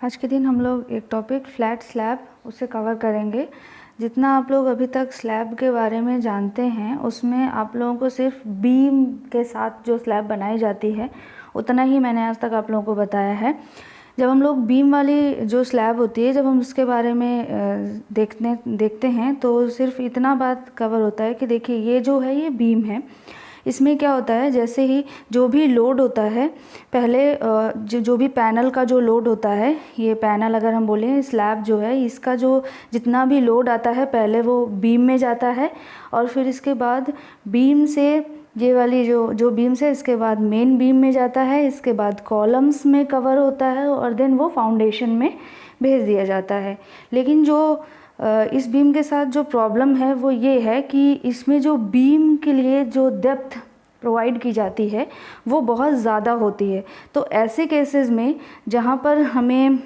आज के दिन हम लोग एक टॉपिक फ्लैट स्लैब उसे कवर करेंगे। जितना आप लोग अभी तक स्लैब के बारे में जानते हैं उसमें आप लोगों को सिर्फ बीम के साथ जो स्लैब बनाई जाती है उतना ही मैंने आज तक आप लोगों को बताया है। जब हम लोग बीम वाली जो स्लैब होती है जब हम उसके बारे में देखते हैं तो सिर्फ इतना बात कवर होता है कि देखिए ये जो है ये बीम है। इसमें क्या होता है, जैसे ही जो भी लोड होता है पहले जो भी पैनल का जो लोड होता है, ये पैनल अगर हम बोलें स्लैब जो है इसका जो जितना भी लोड आता है पहले वो बीम में जाता है और फिर इसके बाद बीम से ये वाली जो बीम्स है इसके बाद मेन बीम में जाता है, इसके बाद कॉलम्स में कवर होता है और देन वो फाउंडेशन में भेज दिया जाता है। लेकिन जो इस बीम के साथ जो प्रॉब्लम है वो ये है कि इसमें जो बीम के लिए जो डेप्थ प्रोवाइड की जाती है वो बहुत ज़्यादा होती है। तो ऐसे केसेस में जहाँ पर हमें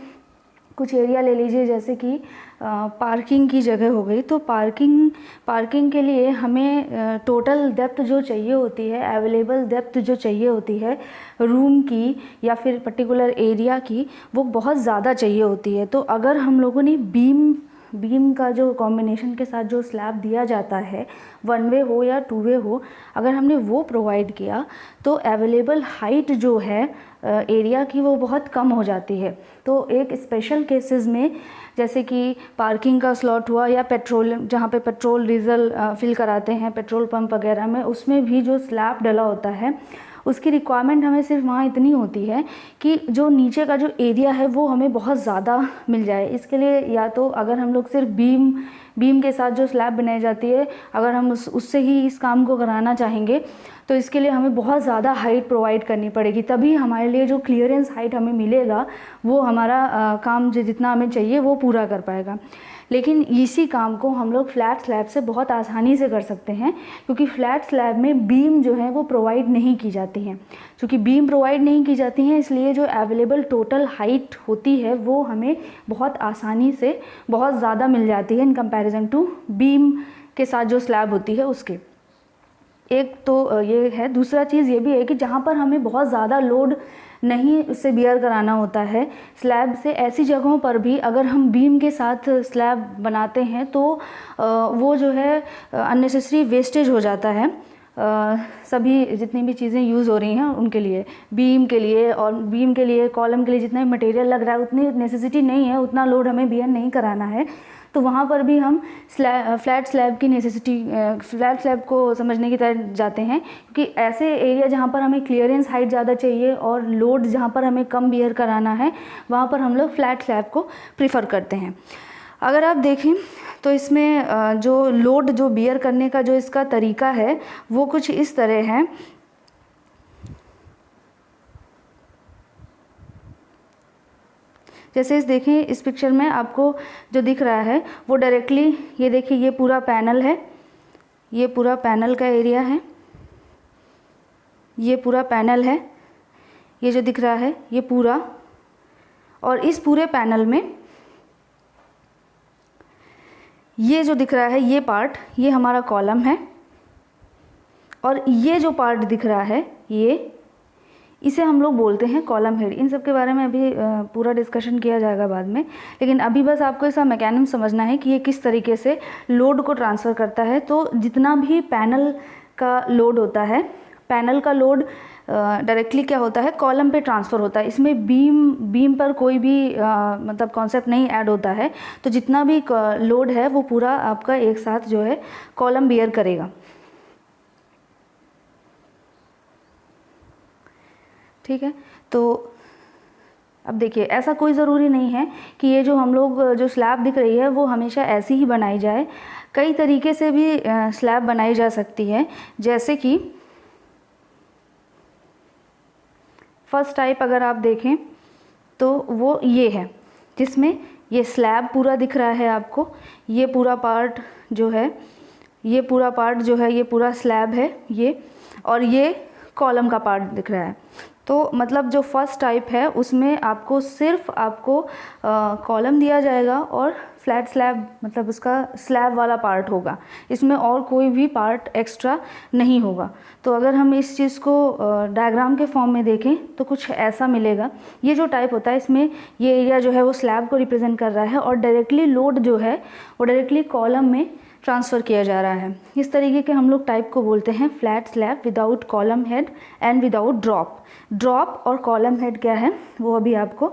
कुछ एरिया ले लीजिए जैसे कि पार्किंग की जगह हो गई, तो पार्किंग के लिए हमें टोटल डेप्थ जो चाहिए होती है, अवेलेबल डेप्थ जो चाहिए होती है रूम की या फिर पर्टिकुलर एरिया की, वो बहुत ज़्यादा चाहिए होती है। तो अगर हम लोगों ने बीम का जो कॉम्बिनेशन के साथ जो स्लैब दिया जाता है, वन वे हो या टू वे हो, अगर हमने वो प्रोवाइड किया तो अवेलेबल हाइट जो है एरिया की वो बहुत कम हो जाती है। तो एक स्पेशल केसेस में जैसे कि पार्किंग का स्लॉट हुआ या पेट्रोल, जहाँ पे पेट्रोल डीजल फिल कराते हैं पेट्रोल पंप वगैरह में, उसमें भी जो स्लैब डला होता है उसकी रिक्वायरमेंट हमें सिर्फ वहाँ इतनी होती है कि जो नीचे का जो एरिया है वो हमें बहुत ज़्यादा मिल जाए। इसके लिए या तो अगर हम लोग सिर्फ बीम के साथ जो स्लैब बनाई जाती है अगर हम उससे ही इस काम को कराना चाहेंगे तो इसके लिए हमें बहुत ज़्यादा हाइट प्रोवाइड करनी पड़ेगी, तभी हमारे लिए जो क्लियरेंस हाइट हमें मिलेगा वो हमारा काम जितना हमें चाहिए वो पूरा कर पाएगा। लेकिन इसी काम को हम लोग फ्लैट स्लैब से बहुत आसानी से कर सकते हैं क्योंकि फ्लैट स्लैब में बीम जो है वो प्रोवाइड नहीं की जाती हैं। क्योंकि बीम प्रोवाइड नहीं की जाती हैं इसलिए जो अवेलेबल टोटल हाइट होती है वो हमें बहुत आसानी से बहुत ज़्यादा मिल जाती है इन कंपैरिजन टू बीम के साथ जो स्लैब होती है उसके। एक तो ये है, दूसरा चीज़ ये भी है कि जहाँ पर हमें बहुत ज़्यादा लोड नहीं उससे बियर कराना होता है स्लैब से, ऐसी जगहों पर भी अगर हम बीम के साथ स्लैब बनाते हैं तो वो जो है अननेसेसरी वेस्टेज हो जाता है। सभी जितनी भी चीज़ें यूज़ हो रही हैं उनके लिए, बीम के लिए कॉलम के लिए जितना भी मटेरियल लग रहा है उतनी नेसेसिटी नहीं है, उतना लोड हमें बियर नहीं कराना है। तो वहाँ पर भी हम फ्लैट स्लैब की नेसेसिटी, फ्लैट स्लैब को समझने की तरह जाते हैं क्योंकि ऐसे एरिया जहाँ पर हमें क्लियरेंस हाइट ज़्यादा चाहिए और लोड जहाँ पर हमें कम बियर कराना है वहाँ पर हम लोग फ्लैट स्लैब को प्रीफर करते हैं। अगर आप देखें तो इसमें जो लोड जो बियर करने का जो इसका तरीका है वो कुछ इस तरह है। जैसे इस देखें, इस पिक्चर में आपको जो दिख रहा है वो डायरेक्टली ये देखिए, ये पूरा पैनल है, ये पूरा पैनल का एरिया है, ये पूरा पैनल है, ये जो दिख रहा है ये पूरा, और इस पूरे पैनल में ये जो दिख रहा है ये पार्ट, ये हमारा कॉलम है और ये जो पार्ट दिख रहा है ये, इसे हम लोग बोलते हैं कॉलम हेड। इन सब के बारे में अभी पूरा डिस्कशन किया जाएगा बाद में, लेकिन अभी बस आपको इसका मैकेनिज्म समझना है कि ये किस तरीके से लोड को ट्रांसफ़र करता है। तो जितना भी पैनल का लोड होता है, पैनल का लोड डायरेक्टली क्या होता है कॉलम पे ट्रांसफ़र होता है। इसमें बीम पर कोई भी मतलब कॉन्सेप्ट नहीं ऐड होता है। तो जितना भी लोड है वो पूरा आपका एक साथ जो है कॉलम बियर करेगा। ठीक है, तो अब देखिए ऐसा कोई ज़रूरी नहीं है कि ये जो हम लोग जो स्लैब दिख रही है वो हमेशा ऐसी ही बनाई जाए। कई तरीके से भी स्लैब बनाई जा सकती है। जैसे कि फर्स्ट टाइप अगर आप देखें तो वो ये है जिसमें ये स्लैब पूरा दिख रहा है आपको, ये पूरा पार्ट जो है, ये पूरा पार्ट जो है ये पूरा स्लैब है ये, और ये कॉलम का पार्ट दिख रहा है। तो मतलब जो फर्स्ट टाइप है उसमें आपको सिर्फ आपको कॉलम दिया जाएगा और फ्लैट स्लैब मतलब उसका स्लैब वाला पार्ट होगा, इसमें और कोई भी पार्ट एक्स्ट्रा नहीं होगा। तो अगर हम इस चीज़ को डायग्राम के फॉर्म में देखें तो कुछ ऐसा मिलेगा। ये जो टाइप होता है इसमें ये एरिया जो है वो स्लैब को रिप्रेजेंट कर रहा है और डायरेक्टली लोड जो है वो डायरेक्टली कॉलम में ट्रांसफ़र किया जा रहा है। इस तरीके के हम लोग टाइप को बोलते हैं flat slab without column head and without drop. Drop और कॉलम हेड क्या है वो अभी आपको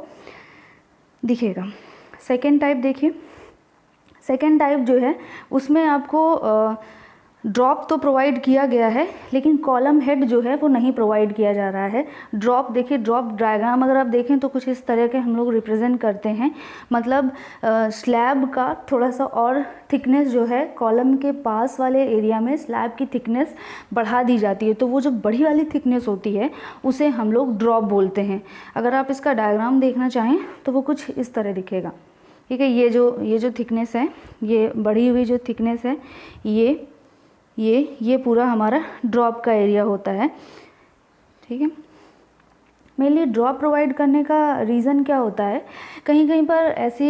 दिखेगा। सेकेंड टाइप देखिए, सेकेंड टाइप जो है उसमें आपको ड्रॉप तो प्रोवाइड किया गया है लेकिन कॉलम हेड जो है वो नहीं प्रोवाइड किया जा रहा है। ड्रॉप देखिए, ड्रॉप डायग्राम अगर आप देखें तो कुछ इस तरह के हम लोग रिप्रेजेंट करते हैं। मतलब स्लैब का थोड़ा सा और थिकनेस जो है कॉलम के पास वाले एरिया में स्लैब की थिकनेस बढ़ा दी जाती है, तो वो जो बड़ी वाली थिकनेस होती है उसे हम लोग ड्रॉप बोलते हैं। अगर आप इसका डायग्राम देखना चाहें तो वो कुछ इस तरह दिखेगा। ठीक है, ये जो थिकनेस है, ये बढ़ी हुई जो थिकनेस है, ये पूरा हमारा ड्रॉप का एरिया होता है। ठीक है, मेनली ड्रॉप प्रोवाइड करने का रीज़न क्या होता है, कहीं कहीं पर ऐसी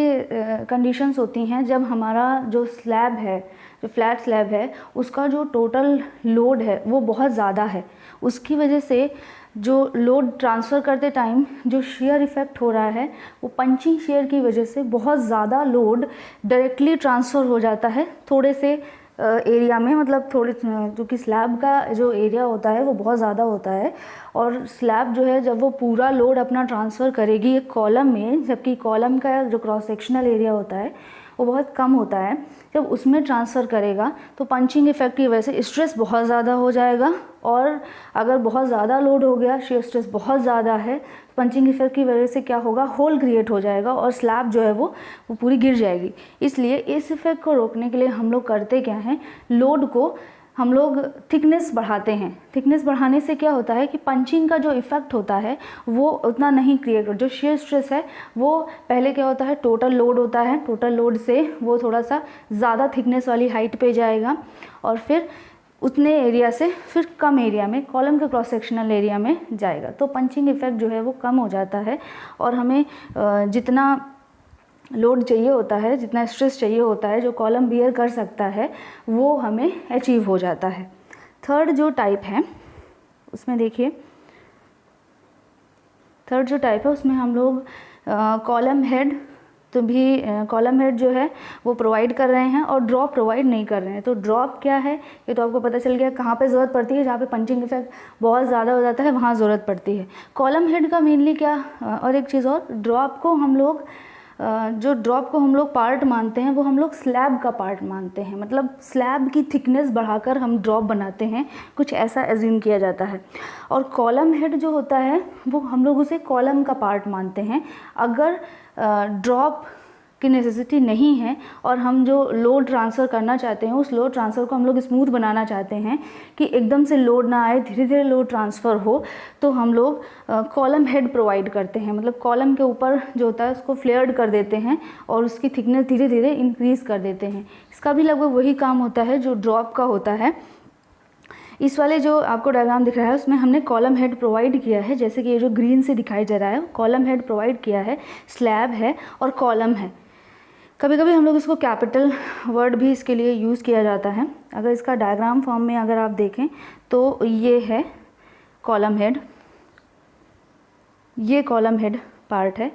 कंडीशंस होती हैं जब हमारा जो स्लैब है, जो फ्लैट स्लैब है, उसका जो टोटल लोड है वो बहुत ज़्यादा है। उसकी वजह से जो लोड ट्रांसफ़र करते टाइम जो शेयर इफ़ेक्ट हो रहा है वो पंचिंग शेयर की वजह से बहुत ज़्यादा लोड डायरेक्टली ट्रांसफ़र हो जाता है थोड़े से एरिया में। मतलब थोड़े, क्योंकि स्लैब का जो एरिया होता है वो बहुत ज़्यादा होता है और स्लैब जो है जब वो पूरा लोड अपना ट्रांसफ़र करेगी एक कॉलम में, जबकि कॉलम का जो क्रॉस सेक्शनल एरिया होता है वो बहुत कम होता है, जब उसमें ट्रांसफ़र करेगा तो पंचिंग इफेक्ट की वजह से स्ट्रेस बहुत ज़्यादा हो जाएगा। और अगर बहुत ज़्यादा लोड हो गया, शेयर स्ट्रेस बहुत ज़्यादा है, पंचिंग इफेक्ट की वजह से क्या होगा, होल क्रिएट हो जाएगा और स्लैब जो है वो पूरी गिर जाएगी। इसलिए इस इफेक्ट को रोकने के लिए हम लोग करते क्या हैं, लोड को हम लोग थिकनेस बढ़ाते हैं। थिकनेस बढ़ाने से क्या होता है कि पंचिंग का जो इफ़ेक्ट होता है वो उतना नहीं क्रिएट हो। जो शेयर स्ट्रेस है वो पहले क्या होता है, टोटल लोड होता है, टोटल लोड से वो थोड़ा सा ज़्यादा थिकनेस वाली हाइट पे जाएगा और फिर उतने एरिया से फिर कम एरिया में कॉलम के क्रॉस सेक्शनल एरिया में जाएगा। तो पंचिंग इफेक्ट जो है वो कम हो जाता है और हमें जितना लोड चाहिए होता है, जितना स्ट्रेस चाहिए होता है जो कॉलम बियर कर सकता है, वो हमें अचीव हो जाता है। थर्ड जो टाइप है उसमें देखिए, थर्ड जो टाइप है उसमें हम लोग कॉलम हेड तो भी कॉलम हेड जो है वो प्रोवाइड कर रहे हैं और ड्रॉप प्रोवाइड नहीं कर रहे हैं। तो ड्रॉप क्या है ये तो आपको पता चल गया, कहाँ पे ज़रूरत पड़ती है, जहाँ पे पंचिंग इफेक्ट बहुत ज़्यादा हो जाता है वहाँ ज़रूरत पड़ती है। कॉलम हेड का मेनली क्या, और एक चीज़ और, ड्रॉप को हम लोग जो ड्रॉप को हम लोग पार्ट मानते हैं वो हम लोग स्लैब का पार्ट मानते हैं। मतलब स्लैब की थिकनेस बढ़ाकर हम ड्रॉप बनाते हैं, कुछ ऐसा एज्यूम किया जाता है। और कॉलम हेड जो होता है वो हम लोग उसे कॉलम का पार्ट मानते हैं। अगर ड्रॉप की नेसेसिटी नहीं है और हम जो लोड ट्रांसफ़र करना चाहते हैं उस लोड ट्रांसफ़र को हम लोग स्मूथ बनाना चाहते हैं कि एकदम से लोड ना आए, धीरे धीरे लोड ट्रांसफ़र हो, तो हम लोग कॉलम हेड प्रोवाइड करते हैं। मतलब कॉलम के ऊपर जो होता है उसको फ्लेयर्ड कर देते हैं और उसकी थिकनेस धीरे धीरे इंक्रीज़ कर देते हैं। इसका भी लगभग वही काम होता है जो ड्रॉप का होता है। इस वाले जो आपको डायग्राम दिख रहा है उसमें हमने कॉलम हेड प्रोवाइड किया है, जैसे कि ये जो ग्रीन से दिखाई दे रहा है कॉलम हेड प्रोवाइड किया है, स्लैब है और कॉलम है। कभी कभी हम लोग इसको कैपिटल वर्ड भी इसके लिए यूज़ किया जाता है। अगर इसका डायग्राम फॉर्म में अगर आप देखें तो ये है कॉलम हेड, ये कॉलम हेड पार्ट है।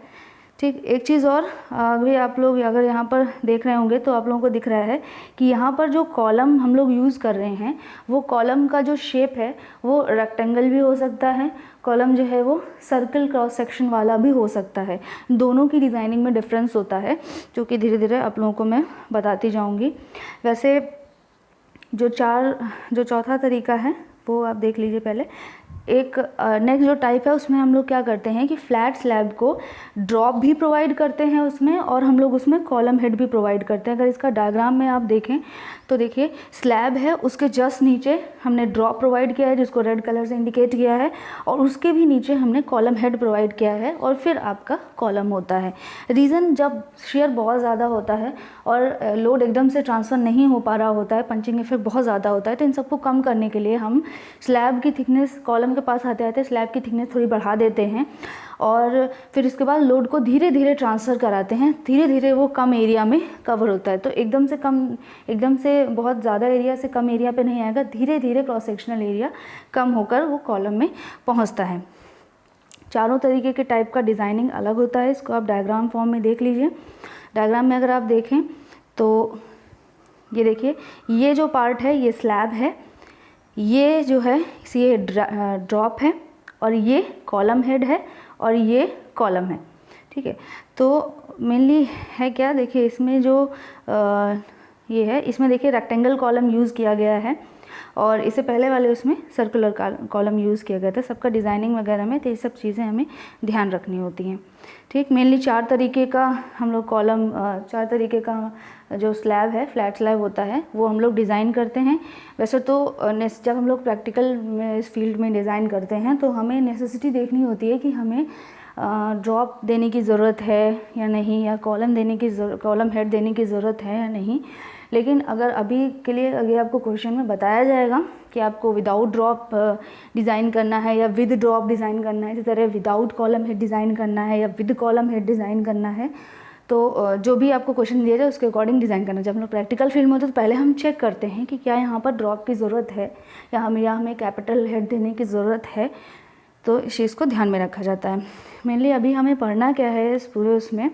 ठीक, एक चीज़ और, अभी आप लोग अगर यहाँ पर देख रहे होंगे तो आप लोगों को दिख रहा है कि यहाँ पर जो कॉलम हम लोग यूज़ कर रहे हैं वो कॉलम का जो शेप है वो रेक्टेंगल भी हो सकता है, कॉलम जो है वो सर्कल क्रॉस सेक्शन वाला भी हो सकता है। दोनों की डिज़ाइनिंग में डिफरेंस होता है जो कि धीरे धीरे आप लोगों को मैं बताती जाऊँगी। वैसे जो चौथा तरीका है वो आप देख लीजिए पहले। एक नेक्स्ट जो टाइप है उसमें हम लोग क्या करते हैं कि फ्लैट स्लैब को ड्रॉप भी प्रोवाइड करते हैं उसमें और हम लोग उसमें कॉलम हेड भी प्रोवाइड करते हैं। अगर इसका डायग्राम में आप देखें तो देखिए स्लैब है, उसके जस्ट नीचे हमने ड्रॉप प्रोवाइड किया है जिसको रेड कलर से इंडिकेट किया है और उसके भी नीचे हमने कॉलम हेड प्रोवाइड किया है और फिर आपका कॉलम होता है। रीज़न, जब शेयर बहुत ज़्यादा होता है और लोड एकदम से ट्रांसफ़र नहीं हो पा रहा होता है, पंचिंग इफेक्ट बहुत ज़्यादा होता है, तो इन सबको कम करने के लिए हम स्लैब की थिकनेस, कॉलम के पास आते आते स्लैब की थिकनेस थोड़ी बढ़ा देते हैं और फिर इसके बाद लोड को धीरे धीरे ट्रांसफ़र कराते हैं, धीरे धीरे वो कम एरिया में कवर होता है। तो एकदम से बहुत ज़्यादा एरिया से कम एरिया पे नहीं आएगा, धीरे धीरे क्रॉस सेक्शनल एरिया कम होकर वो कॉलम में पहुंचता है। चारों तरीके के टाइप का डिज़ाइनिंग अलग होता है, इसको आप डायग्राम फॉर्म में देख लीजिए। डायग्राम में अगर आप देखें तो ये देखिए, ये जो पार्ट है ये स्लैब है, ये जो है ये ड्रॉप है और ये कॉलम हेड है और ये कॉलम है, ठीक है। तो मेनली है क्या, देखिए इसमें जो ये है, इसमें देखिए रेक्टेंगल कॉलम यूज़ किया गया है और इससे पहले वाले उसमें सर्कुलर कॉलम यूज़ किया गया था। सबका डिज़ाइनिंग वगैरह में तो ये सब चीज़ें हमें ध्यान रखनी होती हैं, ठीक। मेनली 4 तरीके का हम लोग कॉलम 4 तरीके का जो स्लैब है, फ्लैट स्लैब होता है, वो हम लोग डिज़ाइन करते हैं। वैसे तो जब हम लोग प्रैक्टिकल में इस फील्ड में डिज़ाइन करते हैं तो हमें नेसेसिटी देखनी होती है कि हमें ड्रॉप देने की ज़रूरत है या नहीं, या कॉलम हेड देने की ज़रूरत है या नहीं। लेकिन अगर अभी के लिए अगर आपको क्वेश्चन में बताया जाएगा कि आपको विदाउट ड्रॉप डिज़ाइन करना है या विद ड्रॉप डिज़ाइन करना है, इसी तरह विदाउट कॉलम हेड डिज़ाइन करना है या विद कॉलम हेड डिज़ाइन करना है, तो जो भी आपको क्वेश्चन दिया जाए उसके अकॉर्डिंग डिज़ाइन करना। जब हम लोग प्रैक्टिकल फील्ड में होते हैं तो पहले हम चेक करते हैं कि क्या यहाँ पर ड्रॉप की ज़रूरत है या हमें कैपिटल हेड देने की ज़रूरत है, तो इस चीज़ को ध्यान में रखा जाता है। मेनली अभी हमें पढ़ना क्या है इस पूरे उसमें,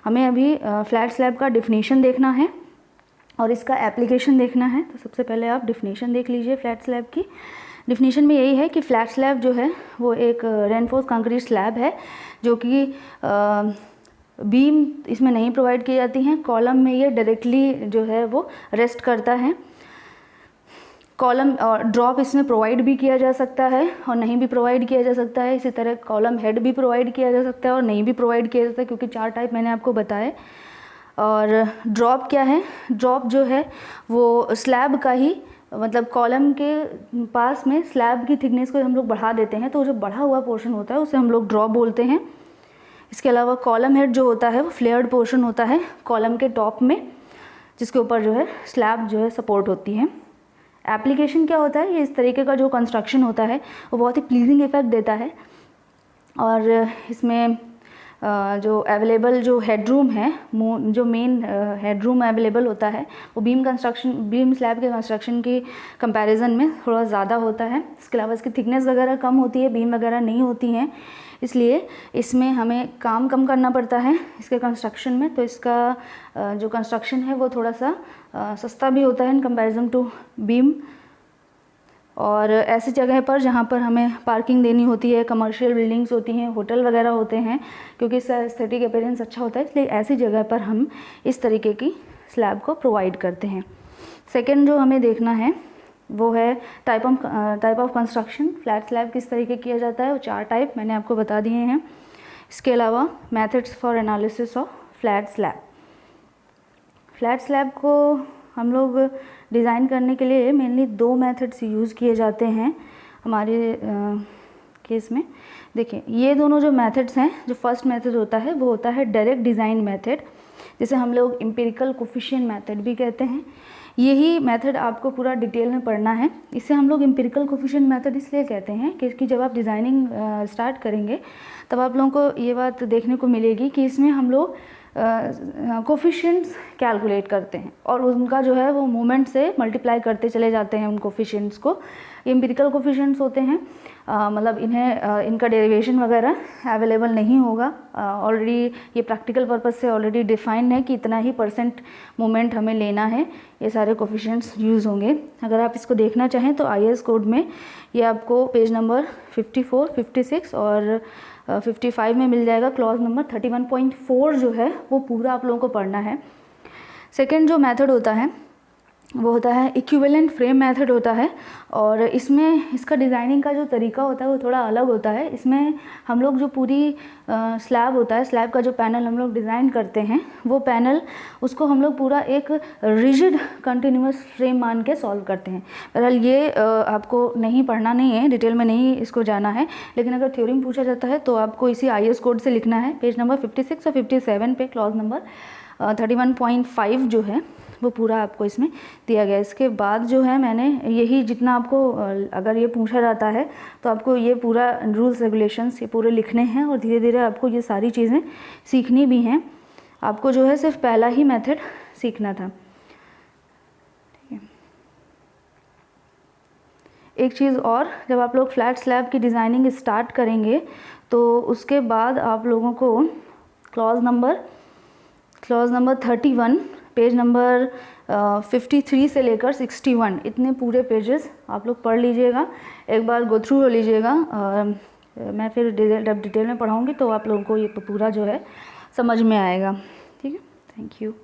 हमें अभी फ्लैट स्लैब का डिफिनीशन देखना है और इसका एप्लीकेशन देखना है। तो सबसे पहले आप डिफिनीशन देख लीजिए फ्लैट स्लैब की। डिफिनीशन में यही है कि फ्लैट स्लैब जो है वो एक रेनफोर्स कंक्रीट स्लैब है जो कि बीम इसमें नहीं प्रोवाइड की जाती हैं, कॉलम में ये डायरेक्टली जो है वो रेस्ट करता है। कॉलम और ड्रॉप इसमें प्रोवाइड भी किया जा सकता है और नहीं भी प्रोवाइड किया जा सकता है। इसी तरह कॉलम हेड भी प्रोवाइड किया जा सकता है और नहीं भी प्रोवाइड किया जाता है, क्योंकि 4 टाइप मैंने आपको बताए। और ड्रॉप क्या है, ड्रॉप जो है वो स्लैब का ही मतलब कॉलम के पास में स्लैब की थिकनेस को हम लोग बढ़ा देते हैं, तो जो बढ़ा हुआ पोर्शन होता है उसे हम लोग ड्रॉप बोलते हैं। इसके अलावा कॉलम हेड जो होता है वो फ्लेयर्ड पोर्शन होता है कॉलम के टॉप में, जिसके ऊपर जो है स्लैब जो है सपोर्ट होती है। एप्लीकेशन क्या होता है, ये इस तरीके का जो कंस्ट्रक्शन होता है वो बहुत ही प्लीजिंग इफेक्ट देता है और इसमें जो अवेलेबल जो हेडरूम है, जो मेन हेडरूम अवेलेबल होता है वो बीम स्लैब के कंस्ट्रक्शन की कंपैरिजन में थोड़ा ज़्यादा होता है। इसके अलावा इसकी थिकनेस वगैरह कम होती है, बीम वगैरह नहीं होती हैं, इसलिए इसमें हमें काम कम करना पड़ता है इसके कंस्ट्रक्शन में। तो इसका जो कंस्ट्रक्शन है वो थोड़ा सा सस्ता भी होता है इन कंपैरिजन टू बीम। और ऐसी जगह पर जहाँ पर हमें पार्किंग देनी होती है, कमर्शियल बिल्डिंग्स होती हैं, होटल वगैरह होते हैं, क्योंकि इसका एस्थेटिक अपीयरेंस अच्छा होता है, इसलिए ऐसी जगह पर हम इस तरीके की स्लैब को प्रोवाइड करते हैं। सेकंड जो हमें देखना है वो है type of construction. Flat slab किस तरीके किया जाता है, वो 4 टाइप मैंने आपको बता दिए हैं। इसके अलावा methods for analysis of flat slab. Flat slab को हम लोग डिज़ाइन करने के लिए मेनली 2 मेथड्स यूज़ किए जाते हैं हमारे केस में। देखिए ये दोनों जो मेथड्स हैं, जो फर्स्ट मेथड होता है वो होता है डायरेक्ट डिज़ाइन मेथड, जिसे हम लोग एम्पिरिकल कोफिशिएंट मेथड भी कहते हैं। यही मेथड आपको पूरा डिटेल में पढ़ना है। इसे हम लोग एम्पिरिकल कोफिशिएंट मेथड इसलिए कहते हैं कि जब आप डिज़ाइनिंग स्टार्ट करेंगे तब आप लोगों को ये बात देखने को मिलेगी कि इसमें हम लोग कोफिशिएंट्स कैलकुलेट करते हैं और उनका जो है वो मोमेंट से मल्टीप्लाई करते चले जाते हैं उन कोफिशिएंट्स को। एम्पिरिकल कोफिशिएंट्स होते हैं, मतलब इनका डेरिवेशन वगैरह अवेलेबल नहीं होगा। ऑलरेडी ये प्रैक्टिकल पर्पस से ऑलरेडी डिफाइंड है कि इतना ही % मोमेंट हमें लेना है, ये सारे कोफिशिएंट्स यूज़ होंगे। अगर आप इसको देखना चाहें तो IAS कोड में ये आपको पेज नंबर 54, 56 और 55 में मिल जाएगा। क्लॉज नंबर 31.4 जो है वो पूरा आप लोगों को पढ़ना है। सेकंड जो मेथड होता है वो होता है इक्विवेलेंट फ्रेम मेथड होता है, और इसमें इसका डिज़ाइनिंग का जो तरीका होता है वो थोड़ा अलग होता है। इसमें हम लोग जो पूरी स्लैब होता है, स्लैब का जो पैनल हम लोग डिज़ाइन करते हैं, वो पैनल उसको हम लोग पूरा एक रिजिड कंटिन्यूस फ्रेम मान के सॉल्व करते हैं। बहरहाल ये आपको नहीं पढ़ना नहीं है, डिटेल में नहीं इसको जाना है, लेकिन अगर थ्योरी पूछा जाता है तो आपको इसी IAS कोड से लिखना है। पेज नंबर 56 और 57 पे क्लॉज नंबर 31.5 जो है वो पूरा आपको इसमें दिया गया है। इसके बाद जो है मैंने यही जितना आपको अगर ये पूछा जाता है तो आपको ये पूरा रूल्स रेगुलेशंस ये पूरे लिखने हैं और धीरे धीरे आपको ये सारी चीज़ें सीखनी भी हैं। आपको जो है सिर्फ पहला ही मेथड सीखना था। ठीक है, एक चीज़ और, जब आप लोग फ्लैट स्लैब की डिज़ाइनिंग स्टार्ट करेंगे तो उसके बाद आप लोगों को क्लॉज नंबर 31, पेज नंबर 53 से लेकर 61 इतने पूरे पेजेस आप लोग पढ़ लीजिएगा, एक बार गो थ्रू हो लीजिएगा। मैं फिर डिटेल में पढ़ाऊँगी तो आप लोगों को ये पूरा जो है समझ में आएगा। ठीक है, थैंक यू।